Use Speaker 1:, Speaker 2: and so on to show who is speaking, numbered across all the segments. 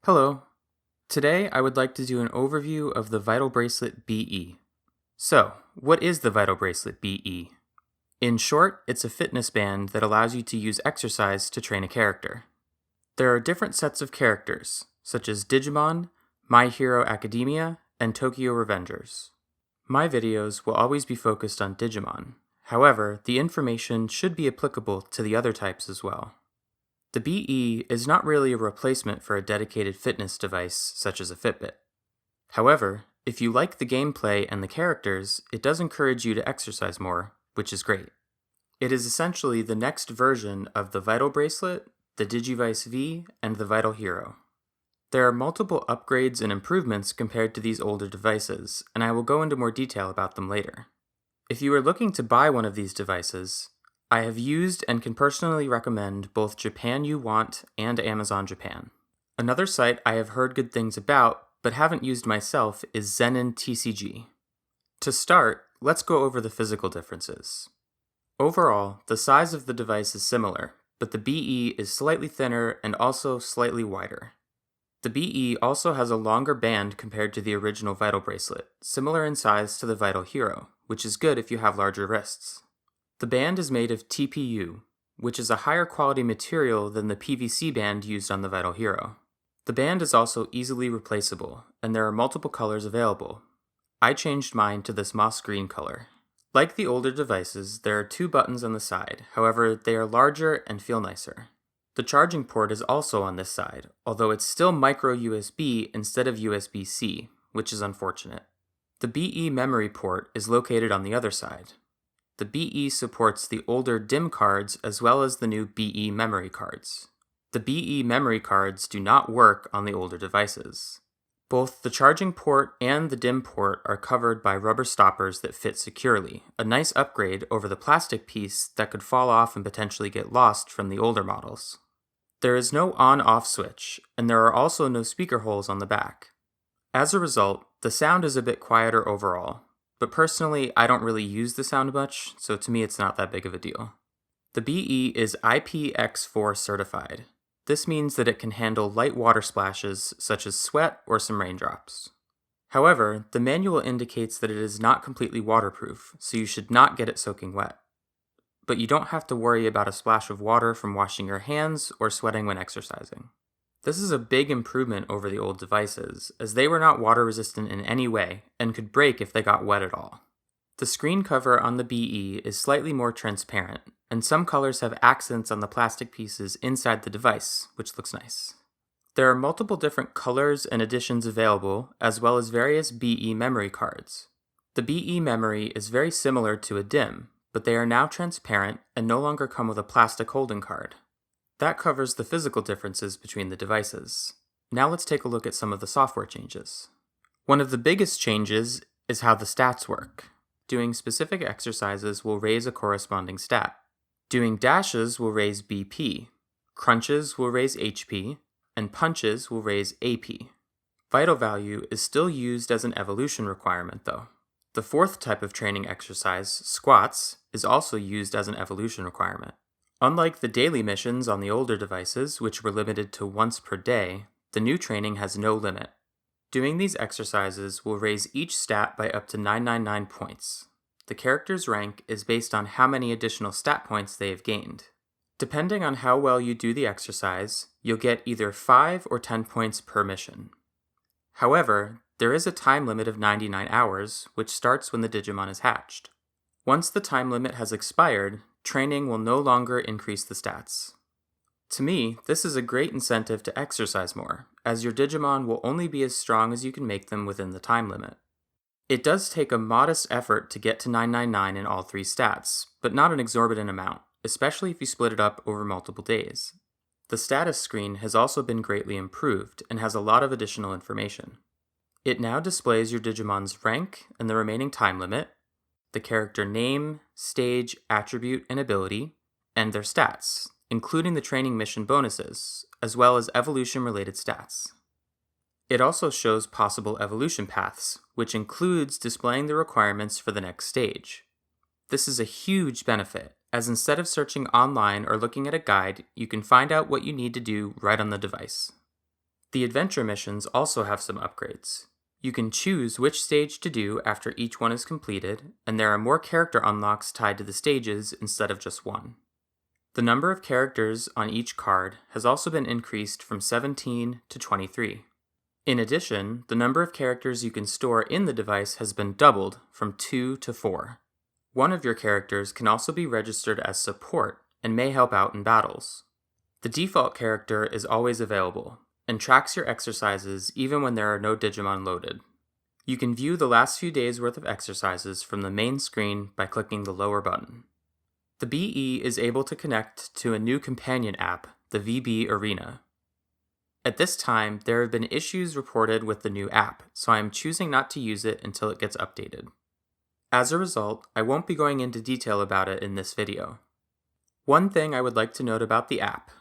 Speaker 1: Hello. Today I would like to do an overview of the Vital Bracelet BE. So, what is the Vital Bracelet BE? In short, it's a fitness band that allows you to use exercise to train a character. There are different sets of characters, such as Digimon, My Hero Academia, and Tokyo Revengers. My videos will always be focused on Digimon. However, the information should be applicable to the other types as well. The BE is not really a replacement for a dedicated fitness device such as a Fitbit. However, if you like the gameplay and the characters, it does encourage you to exercise more, which is great. It is essentially the next version of the Vital Bracelet, the Digivice V, and the Vital Hero. There are multiple upgrades and improvements compared to these older devices, and I will go into more detail about them later. If you are looking to buy one of these devices, I have used and can personally recommend both Japan You Want and Amazon Japan. Another site I have heard good things about, but haven't used myself, is Zenin TCG. To start, let's go over the physical differences. Overall, the size of the device is similar, but the BE is slightly thinner and also slightly wider. The BE also has a longer band compared to the original Vital Bracelet, similar in size to the Vital Hero, which is good if you have larger wrists. The band is made of TPU, which is a higher quality material than the PVC band used on the Vital Hero. The band is also easily replaceable, and there are multiple colors available. I changed mine to this moss green color. Like the older devices, there are 2 buttons on the side, however, they are larger and feel nicer. The charging port is also on this side, although it's still micro USB instead of USB-C, which is unfortunate. The BE memory port is located on the other side. The BE supports the older DIMM cards as well as the new BE memory cards. The BE memory cards do not work on the older devices. Both the charging port and the DIMM port are covered by rubber stoppers that fit securely, a nice upgrade over the plastic piece that could fall off and potentially get lost from the older models. There is no on-off switch, and there are also no speaker holes on the back. As a result, the sound is a bit quieter overall. But personally, I don't really use the sound much, so to me it's not that big of a deal. The BE is IPX4 certified. This means that it can handle light water splashes, such as sweat or some raindrops. However, the manual indicates that it is not completely waterproof, so you should not get it soaking wet. But you don't have to worry about a splash of water from washing your hands or sweating when exercising. This is a big improvement over the old devices, as they were not water resistant in any way and could break if they got wet at all. The screen cover on the BE is slightly more transparent, and some colors have accents on the plastic pieces inside the device, which looks nice. There are multiple different colors and editions available, as well as various BE memory cards. The BE memory is very similar to a DIMM, but they are now transparent and no longer come with a plastic holding card. That covers the physical differences between the devices. Now let's take a look at some of the software changes. One of the biggest changes is how the stats work. Doing specific exercises will raise a corresponding stat. Doing dashes will raise BP, crunches will raise HP, and punches will raise AP. Vital value is still used as an evolution requirement though. The 4th type of training exercise, squats, is also used as an evolution requirement. Unlike the daily missions on the older devices, which were limited to once per day, the new training has no limit. Doing these exercises will raise each stat by up to 999 points. The character's rank is based on how many additional stat points they have gained. Depending on how well you do the exercise, you'll get either 5 or 10 points per mission. However, there is a time limit of 99 hours, which starts when the Digimon is hatched. Once the time limit has expired, training will no longer increase the stats. To me, this is a great incentive to exercise more, as your Digimon will only be as strong as you can make them within the time limit. It does take a modest effort to get to 999 in all 3 stats, but not an exorbitant amount, especially if you split it up over multiple days. The status screen has also been greatly improved and has a lot of additional information. It now displays your Digimon's rank and the remaining time limit, the character name, stage, attribute, and ability, and their stats, including the training mission bonuses, as well as evolution-related stats. It also shows possible evolution paths, which includes displaying the requirements for the next stage. This is a huge benefit, as instead of searching online or looking at a guide, you can find out what you need to do right on the device. The adventure missions also have some upgrades. You can choose which stage to do after each one is completed, and there are more character unlocks tied to the stages instead of just one. The number of characters on each card has also been increased from 17 to 23. In addition, the number of characters you can store in the device has been doubled from 2 to 4. One of your characters can also be registered as support and may help out in battles. The default character is always available and tracks your exercises even when there are no Digimon loaded. You can view the last few days' worth of exercises from the main screen by clicking the lower button. The BE is able to connect to a new companion app, the VB Arena. At this time, there have been issues reported with the new app, so I am choosing not to use it until it gets updated. As a result, I won't be going into detail about it in this video. One thing I would like to note about the app.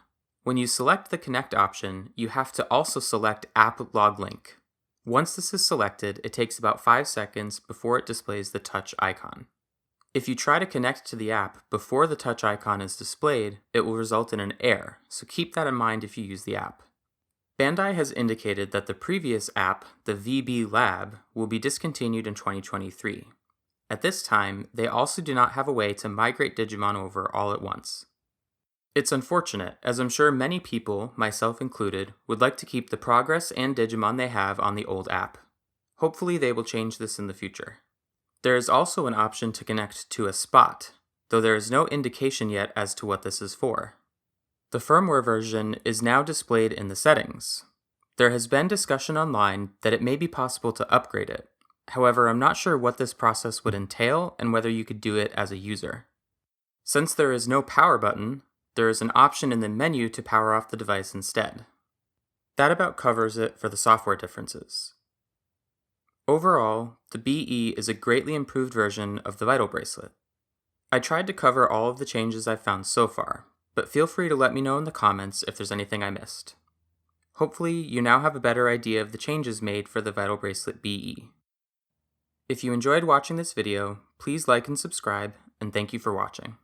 Speaker 1: When you select the Connect option, you have to also select App Log Link. Once this is selected, it takes about 5 seconds before it displays the touch icon. If you try to connect to the app before the touch icon is displayed, it will result in an error, so keep that in mind if you use the app. Bandai has indicated that the previous app, the VB Lab, will be discontinued in 2023. At this time, they also do not have a way to migrate Digimon over all at once. It's unfortunate, as I'm sure many people, myself included, would like to keep the progress and Digimon they have on the old app. Hopefully they will change this in the future. There is also an option to connect to a spot, though there is no indication yet as to what this is for. The firmware version is now displayed in the settings. There has been discussion online that it may be possible to upgrade it. However, I'm not sure what this process would entail and whether you could do it as a user. Since there is no power button, there is an option in the menu to power off the device instead. That about covers it for the software differences. Overall, the BE is a greatly improved version of the Vital Bracelet. I tried to cover all of the changes I've found so far, but feel free to let me know in the comments if there's anything I missed. Hopefully, you now have a better idea of the changes made for the Vital Bracelet BE. If you enjoyed watching this video, please like and subscribe, and thank you for watching.